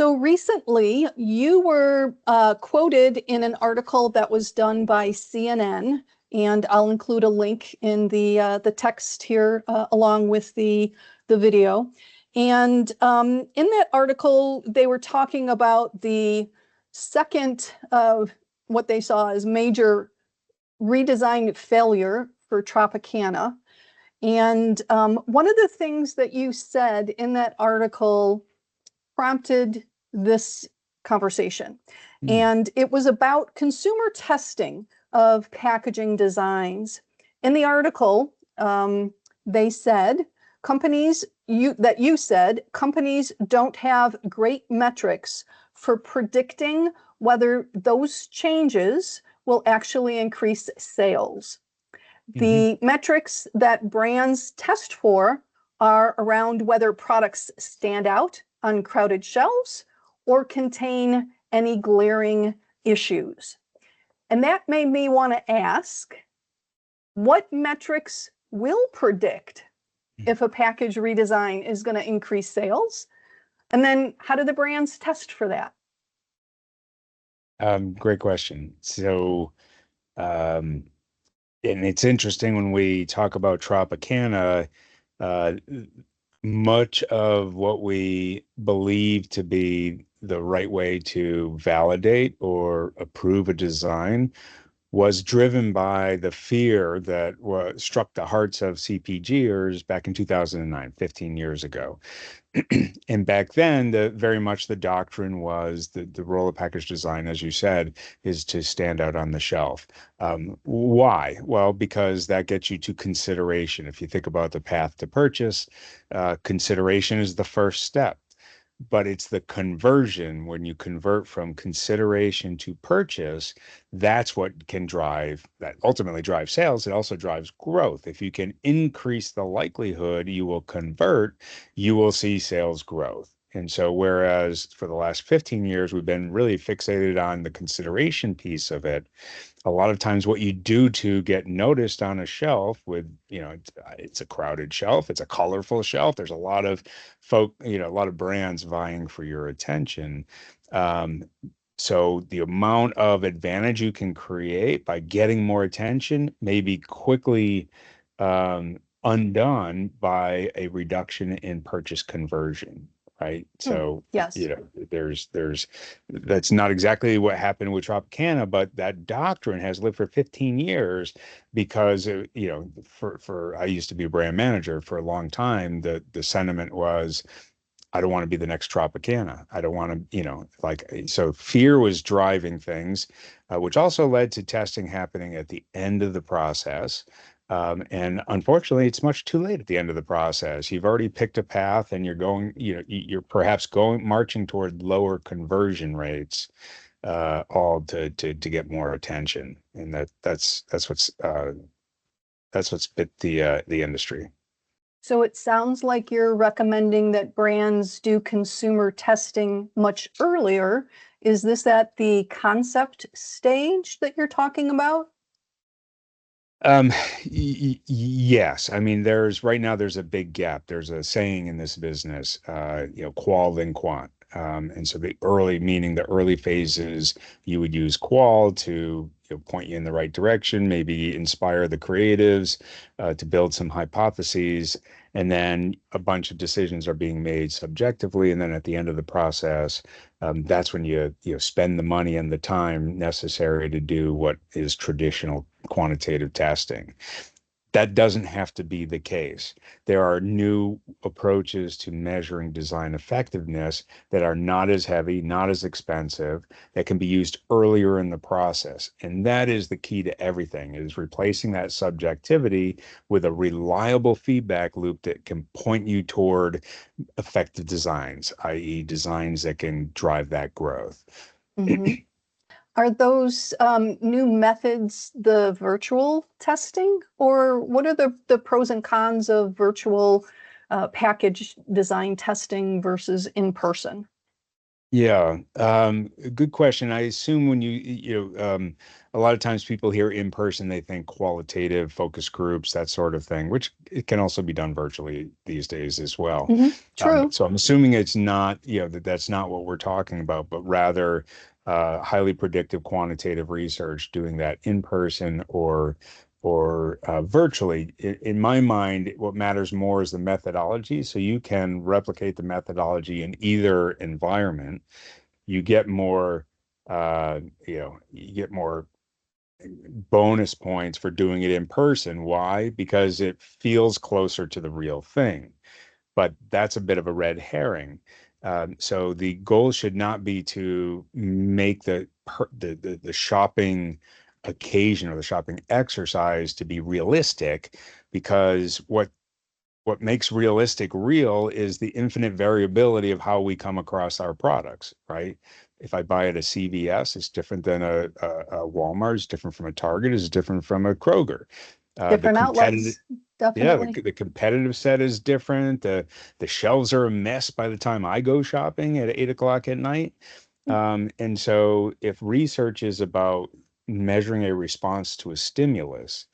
So recently, you were quoted in an article that was done by CNN, and I'll include a link in the text here along with the video. And in that article, they were talking about the second what they saw as major redesign failure for Tropicana. And one of the things that you said in that article prompted this conversation. And it was about consumer testing of packaging designs. In the article, they said companies companies don't have great metrics for predicting whether those changes will actually increase sales. The metrics that brands test for are around whether products stand out on crowded shelves or contain any glaring issues. And that made me want to ask, what metrics will predict if a package redesign is going to increase sales? And then how do the brands test for that? Great question. So, and it's interesting when we talk about Tropicana, uh, much of what we believe to be the right way to validate or approve a design was driven by the fear that struck the hearts of CPGers back in 2009, 15 years ago. And back then, very much the doctrine was the role of package design, as you said, is to stand out on the shelf. Why? Well, because that gets you to consideration. If you think about the path to purchase, consideration is the first step. But it's the conversion when you convert from consideration to purchase, that's what can that ultimately drives sales. It also drives growth. If you can increase the likelihood you will convert, you will see sales growth. And so, whereas for the last 15 years, we've been really fixated on the consideration piece of it, a lot of times what you do to get noticed on a shelf with, it's a crowded shelf, it's a colorful shelf. There's a lot of a lot of brands vying for your attention. So the amount of advantage you can create by getting more attention may be quickly undone by a reduction in purchase conversion, right? So, Yes. there's that's not exactly what happened with Tropicana, but that doctrine has lived for 15 years because, for I used to be a brand manager for a long time. The sentiment was, I don't want to be the next Tropicana. I don't want to, so fear was driving things, which also led to testing happening at the end of the process. And unfortunately, it's much too late at the end of the process. You've already picked a path and you're perhaps marching toward lower conversion rates, all to get more attention. And that's what's bit the industry. So it sounds like you're recommending that brands do consumer testing much earlier. Is this at the concept stage that you're talking about? Um, yes. I mean, right now there's a big gap. There's a saying in this business, qual then quant. And so the early, meaning the early phases, you would use qual to point you in the right direction, maybe inspire the creatives to build some hypotheses, and then a bunch of decisions are being made subjectively. And then at the end of the process, that's when you spend the money and the time necessary to do what is traditional quantitative testing. That doesn't have to be the case. There are new approaches to measuring design effectiveness that are not as heavy, not as expensive, that can be used earlier in the process. And that is the key to everything, is replacing that subjectivity with a reliable feedback loop that can point you toward effective designs, i.e. designs that can drive that growth. Mm-hmm. Are those new methods the virtual testing, or what are the pros and cons of virtual package design testing versus in person? Yeah, good question. I assume when a lot of times people hear in person, they think qualitative focus groups, that sort of thing, which it can also be done virtually these days as well. True. So I'm assuming it's not, that's not what we're talking about, but rather highly predictive quantitative research, doing that in person or virtually. In my mind, what matters more is the methodology. So you can replicate the methodology in either environment. You get more, you get more bonus points for doing it in person. Why? Because it feels closer to the real thing. But that's a bit of a red herring. So the goal should not be to make the shopping occasion or the shopping exercise to be realistic, because what makes realistic real is the infinite variability of how we come across our products, right? If I buy at a CVS, it's different than a Walmart, it's different from a Target, it's different from a Kroger. The Different competitive outlets, yeah, definitely. the competitive set is different. The shelves are a mess by the time I go shopping at 8 o'clock at night. And so if research is about measuring a response to a stimulus,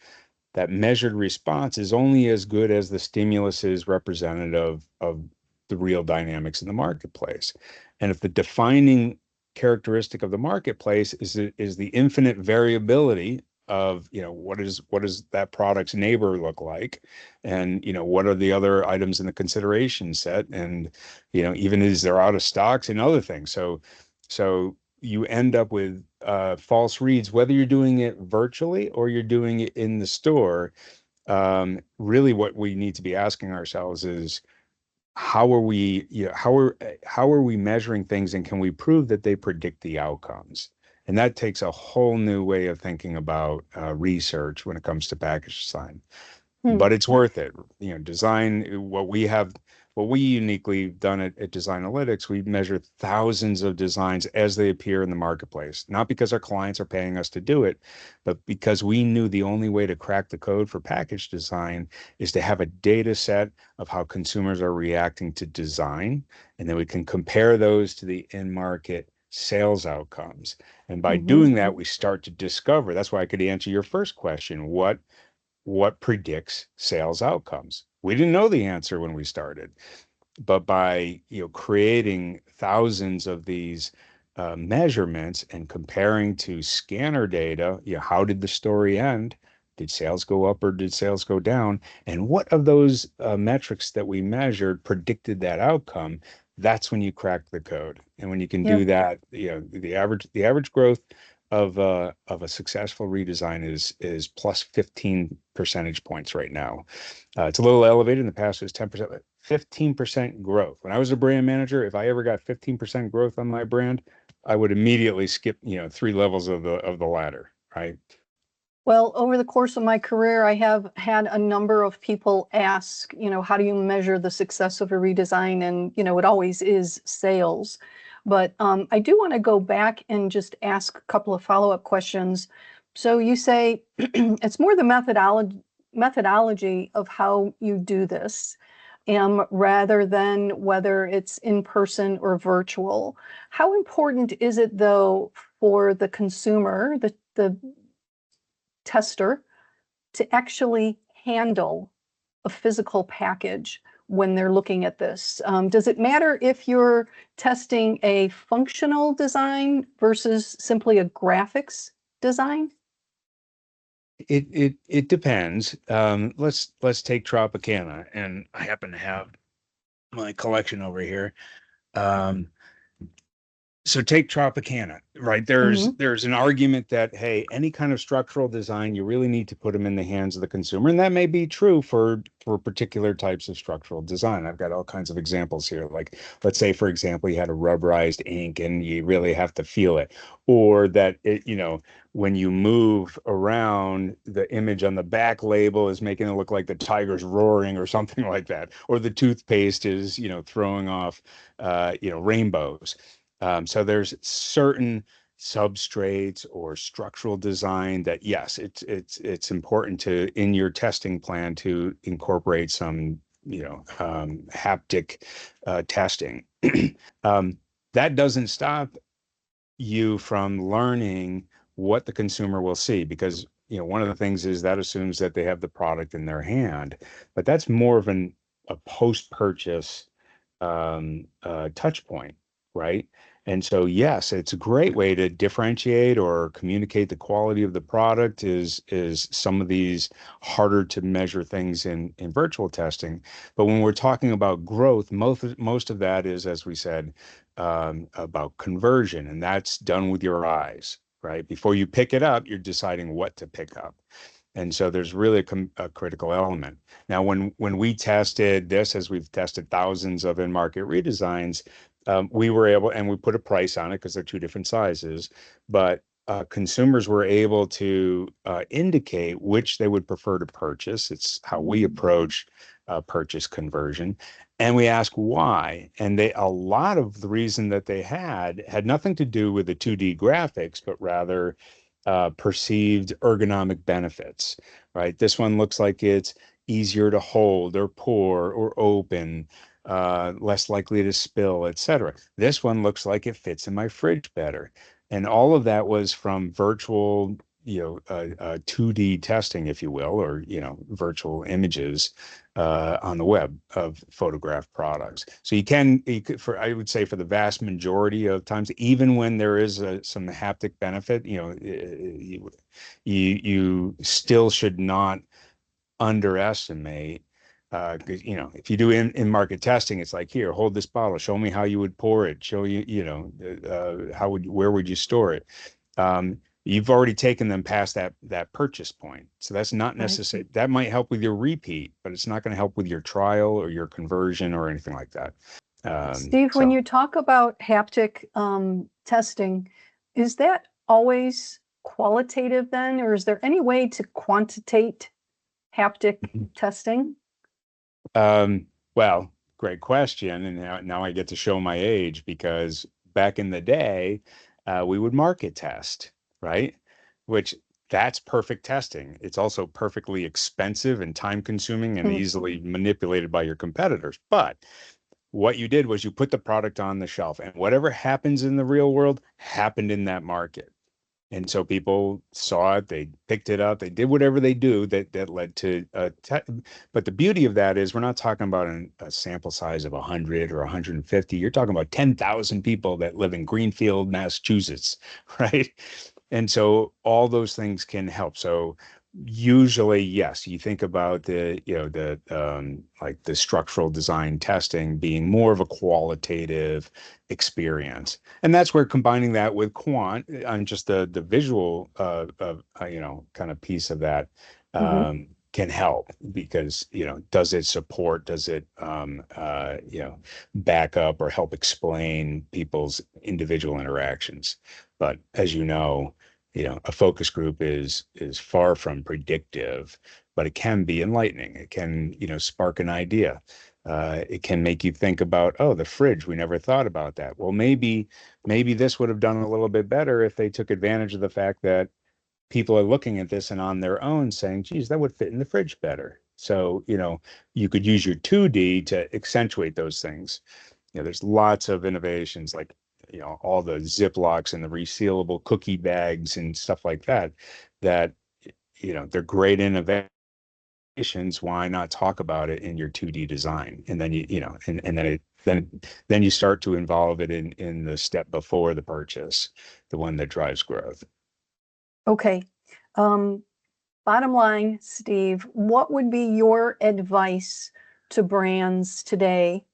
that measured response is only as good as the stimulus is representative of the real dynamics in the marketplace. And if the defining characteristic of the marketplace is the infinite variability of, what does that product's neighbor look like, and what are the other items in the consideration set, and even is they're out of stocks and other things. So you end up with false reads, whether you're doing it virtually or you're doing it in the store. Really, what we need to be asking ourselves is, how are we, how are we measuring things, and can we prove that they predict the outcomes? And that takes a whole new way of thinking about research when it comes to package design, Hmm. but it's worth it. Design, what we uniquely done at Designalytics, we measure thousands of designs as they appear in the marketplace, not because our clients are paying us to do it, but because we knew the only way to crack the code for package design is to have a data set of how consumers are reacting to design, and then we can compare those to the in market sales outcomes. And by Hmm. doing that, we start to discover. That's why I could answer your first question. What predicts sales outcomes? We didn't know the answer when we started, but by creating thousands of these measurements and comparing to scanner data, how did the story end? Did sales go up or did sales go down? And what of those metrics that we measured predicted that outcome? That's when you crack the code. And when you can do Yep. that, the average growth of a successful redesign is plus 15 percentage points right now. It's a little elevated. In the past, it was 10%, 15% growth. When I was a brand manager, if I ever got 15% growth on my brand, I would immediately skip, 3 levels of the ladder, right? Well, over the course of my career, I have had a number of people ask, how do you measure the success of a redesign? And, it always is sales. But I do want to go back and just ask a couple of follow-up questions. So you say it's more the methodology of how you do this, rather than whether it's in person or virtual. How important is it, though, for the consumer, the tester, to actually handle a physical package when they're looking at this? Does it matter if you're testing a functional design versus simply a graphics design? It depends. Let's take Tropicana, and I happen to have my collection over here. Um, So take Tropicana, right? There's Hmm. there's an argument that, hey, any kind of structural design, you really need to put them in the hands of the consumer, and that may be true for particular types of structural design. I've got all kinds of examples here. Like, let's say, for example, you had a rubberized ink, and you really have to feel it, or that when you move around, the image on the back label is making it look like the tiger's roaring or something like that, or the toothpaste is throwing off rainbows. So there's certain substrates or structural design that, yes, it's important to, in your testing plan, to incorporate some haptic testing. Um, that doesn't stop you from learning what the consumer will see, because one of the things is that assumes that they have the product in their hand, but that's more of a post-purchase touch point, right? And so, yes, it's a great way to differentiate or communicate the quality of the product is some of these harder to measure things in virtual testing. But when we're talking about growth, most of that is, as we said, about conversion, and that's done with your eyes, right? Before you pick it up, you're deciding what to pick up. And so there's really a critical element. Now, when we tested this, as we've tested thousands of in-market redesigns, we were able, and we put a price on it because they're two different sizes, but consumers were able to indicate which they would prefer to purchase. It's how we approach purchase conversion. And we ask why. And a lot of the reason that they had nothing to do with the 2D graphics, but rather perceived ergonomic benefits, right? This one looks like it's easier to hold or pour or open, less likely to spill, etc. This one looks like it fits in my fridge better. And all of that was from virtual, 2D testing, if you will, or, virtual images on the web of photographed products. So you could, I would say for the vast majority of times, even when there is some haptic benefit, you still should not underestimate, because if you do in-market testing, it's like, here, hold this bottle, show me how you would pour it, show you, where would you store it? You've already taken them past that purchase point. So that's not Right. necessary. That might help with your repeat, but it's not going to help with your trial or your conversion or anything like that. Steve, when So you talk about haptic testing, is that always qualitative then, or is there any way to quantitate haptic testing? well, great question. And now I get to show my age, because back in the day, we would market test, right? Which that's perfect testing. It's also perfectly expensive and time consuming and Mm, easily manipulated by your competitors. But what you did was you put the product on the shelf, and whatever happens in the real world happened in that market. And so people saw it, they picked it up, they did whatever they do that led to but the beauty of that is we're not talking about a sample size of 100 or 150. You're talking about 10,000 people that live in Greenfield, Massachusetts, right? And so all those things can help. So usually, yes, you think about the like the structural design testing being more of a qualitative experience. And that's where combining that with quant on just the visual kind of piece of that mhm. can help, because does it support, does it back up or help explain people's individual interactions. But as a focus group is far from predictive, but it can be enlightening. It can spark an idea. It can make you think about, oh, the fridge, we never thought about that. Well, maybe this would have done a little bit better if they took advantage of the fact that people are looking at this and on their own saying, geez, that would fit in the fridge better. So, you could use your 2D to accentuate those things. There's lots of innovations, like, all the Ziplocs and the resealable cookie bags and stuff like that, that, they're great innovations. Why not talk about it in your 2D design? And then and then you start to involve it in the step before the purchase, the one that drives growth. Okay. Um, Bottom line, Steve, what would be your advice to brands today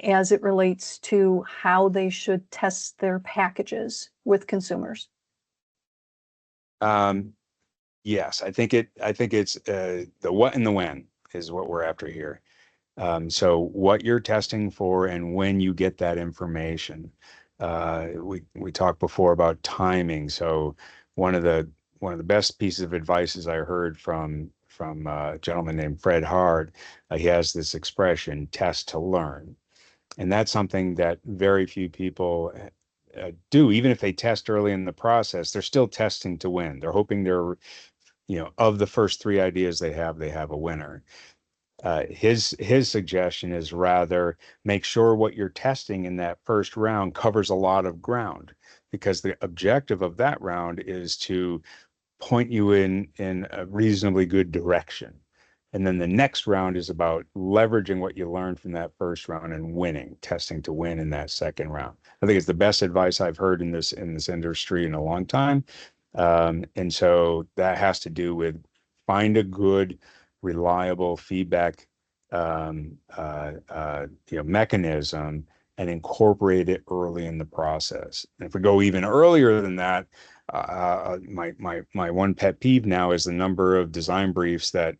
as it relates to how they should test their packages with consumers? Um, yes, I think it's the what and the when is what we're after here. So what you're testing for and when you get that information. We talked before about timing. So one of the one of the best pieces of advice is I heard from a gentleman named Fred Hard. He has this expression, test to learn. And that's something that very few people do. Even if they test early in the process, they're still testing to win. They're hoping of the first three ideas they have a winner. His suggestion is rather make sure what you're testing in that first round covers a lot of ground, because the objective of that round is to point you in a reasonably good direction. And then the next round is about leveraging what you learned from that first round and winning, testing to win in that second round. I think it's the best advice I've heard in this industry in a long time. And so that has to do with find a good, reliable feedback mechanism and incorporate it early in the process. And if we go even earlier than that, my one pet peeve now is the number of design briefs that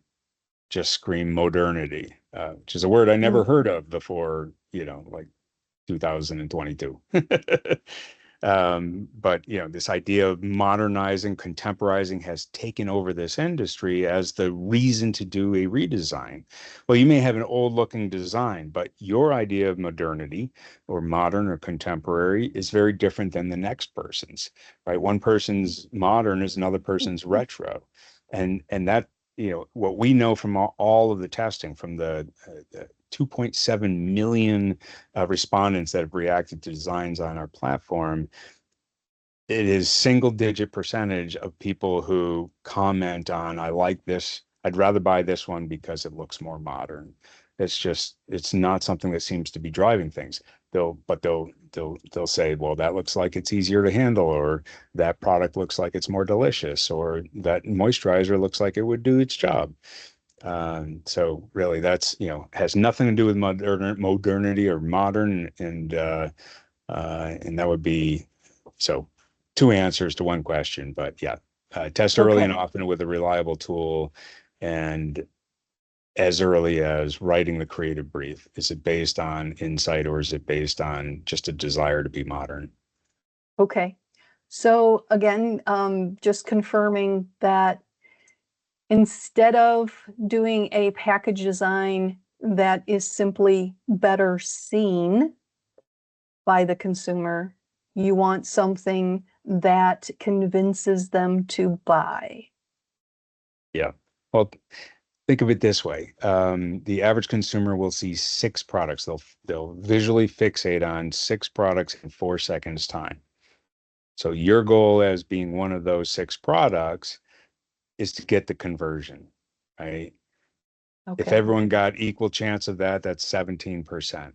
just scream modernity, which is a word I never heard of before, like 2022. But this idea of modernizing, contemporizing has taken over this industry as the reason to do a redesign. Well, you may have an old looking design, but your idea of modernity or modern or contemporary is very different than the next person's, right? One person's modern is another person's retro. And that, what we know from all of the testing from the 2.7 million respondents that have reacted to designs on our platform, it is single digit percentage of people who comment on, I like this, I'd rather buy this one because it looks more modern. It's not something that seems to be driving things. They'll say, well, that looks like it's easier to handle, or that product looks like it's more delicious, or that moisturizer looks like it would do its job. So really that's, has nothing to do with modernity or modern. And that would be, so two answers to one question, but yeah, test early and Okay. often with a reliable tool, and as early as writing the creative brief. Is it based on insight, or is it based on just a desire to be modern? Okay. So again, just confirming that instead of doing a package design that is simply better seen by the consumer, you want something that convinces them to buy. Yeah. Well, think of it this way. The average consumer will see six products. They'll visually fixate on six products in 4 seconds time. So your goal as being one of those six products is to get the conversion, right? If Okay. everyone got equal chance of that, that's 17%.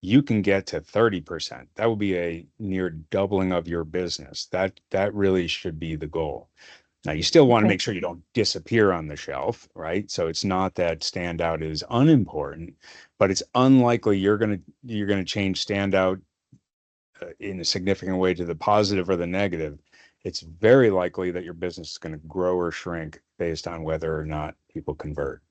You can get to 30%. That would be a near doubling of your business. That really should be the goal. Now, you still want to Okay. make sure you don't disappear on the shelf, right? So it's not that standout is unimportant, but it's unlikely you're gonna change standout in a significant way to the positive or the negative. It's very likely that your business is going to grow or shrink based on whether or not people convert.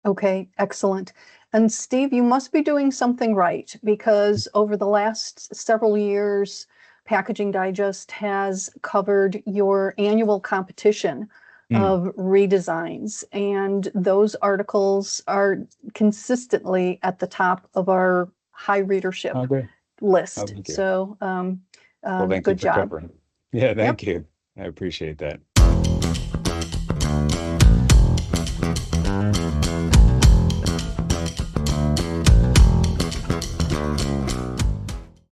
Okay, excellent. And Steve, you must be doing something right, because over the last several years, Packaging Digest has covered your annual competition Hmm. of redesigns, and those articles are consistently at the top of our high readership Okay. Oh, list. thank you. So, Well, thank you good for job. covering. Yeah, Yep. thank you. I appreciate that.